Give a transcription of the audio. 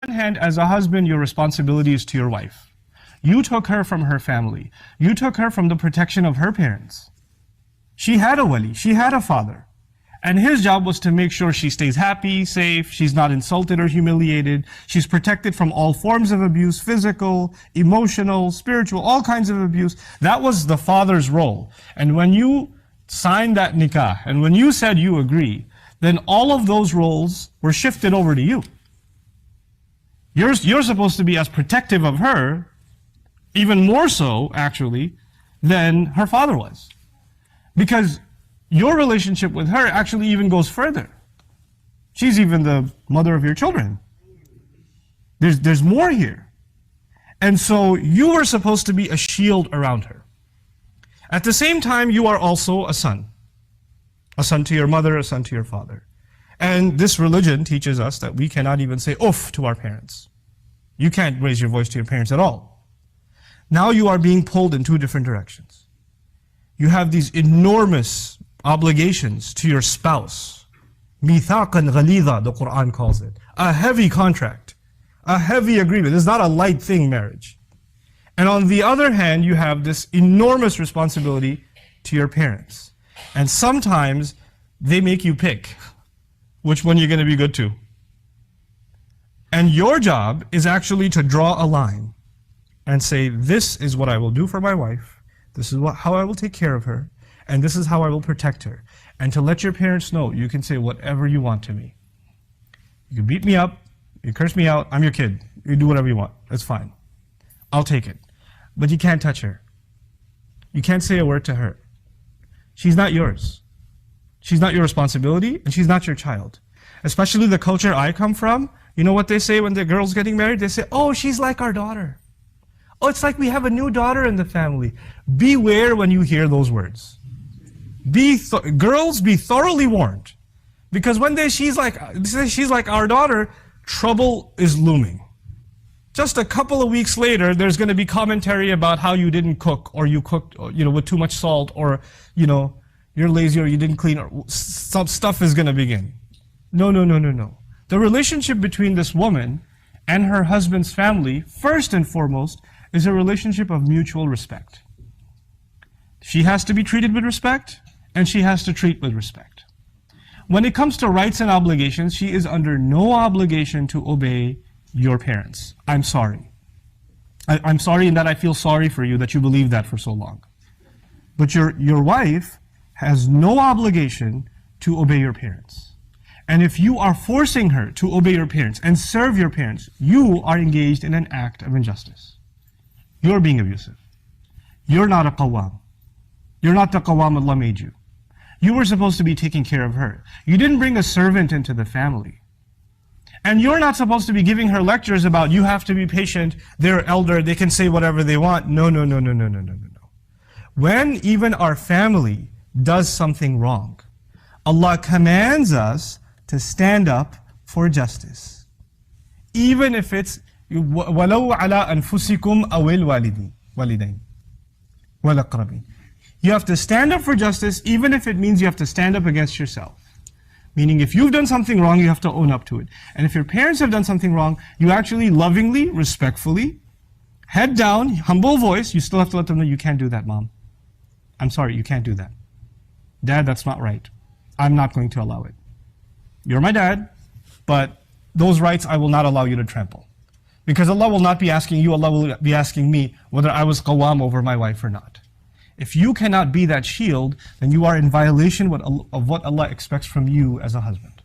On one hand, as a husband, your responsibility is to your wife. You took her from her family. You took her from the protection of her parents. She had a wali, she had a father. And his job was to make sure she stays happy, safe, she's not insulted or humiliated, she's protected from all forms of abuse, physical, emotional, spiritual, all kinds of abuse. That was the father's role. And when you signed that nikah, and when you said you agree, then all of those roles were shifted over to you. You're supposed to be as protective of her, even more so, actually, than her father was. Because your relationship with her actually even goes further. She's even the mother of your children. There's more here. And so you were supposed to be a shield around her. At the same time, you are also a son. A son to your mother, a son to your father. And this religion teaches us that we cannot even say "uff" to our parents. You can't raise your voice to your parents at all. Now you are being pulled in two different directions. You have these enormous obligations to your spouse. Mithaqan ghalidha, the Quran calls it. A heavy contract. A heavy agreement. It's not a light thing, marriage. And on the other hand, you have this enormous responsibility to your parents. And sometimes they make you pick which one you're going to be good to. And your job is actually to draw a line and say, this is what I will do for my wife, this is how I will take care of her, and this is how I will protect her. And to let your parents know, you can say whatever you want to me. You can beat me up, you curse me out, I'm your kid. You do whatever you want, that's fine. I'll take it. But you can't touch her. You can't say a word to her. She's not yours. She's not your responsibility, and she's not your child. Especially the culture I come from, you know what they say when the girl's getting married? They say, oh, she's like our daughter. Oh, it's like we have a new daughter in the family. Beware when you hear those words. Girls, be thoroughly warned. Because when they she's like our daughter, trouble is looming. Just a couple of weeks later, there's going to be commentary about how you didn't cook, or you cooked, with too much salt, or, you're lazy, or you didn't clean, or some stuff is going to begin. No. The relationship between this woman and her husband's family, first and foremost, is a relationship of mutual respect. She has to be treated with respect, and she has to treat with respect. When it comes to rights and obligations, she is under no obligation to obey your parents. I'm sorry. I'm sorry in that I feel sorry for you that you believed that for so long. But your wife has no obligation to obey your parents. And if you are forcing her to obey your parents and serve your parents, you are engaged in an act of injustice. You're being abusive. You're not a qawwam. You're not the qawwam Allah made you. You were supposed to be taking care of her. You didn't bring a servant into the family. And you're not supposed to be giving her lectures about you have to be patient, they're elder, they can say whatever they want. No. When even our family does something wrong, Allah commands us to stand up for justice. Even if it's وَلَوْ عَلَىٰ أَنفُسِكُمْ أَوِ الْوَالِدَيْنِ وَالْأَقْرَبِينَ. You have to stand up for justice, even if it means you have to stand up against yourself. Meaning if you've done something wrong, you have to own up to it. And if your parents have done something wrong, you actually lovingly, respectfully, head down, humble voice, you still have to let them know, you can't do that, Mom. I'm sorry, you can't do that. Dad, that's not right. I'm not going to allow it. You're my dad, but those rights I will not allow you to trample. Because Allah will not be asking you, Allah will be asking me whether I was qawwam over my wife or not. If you cannot be that shield, then you are in violation of what Allah expects from you as a husband.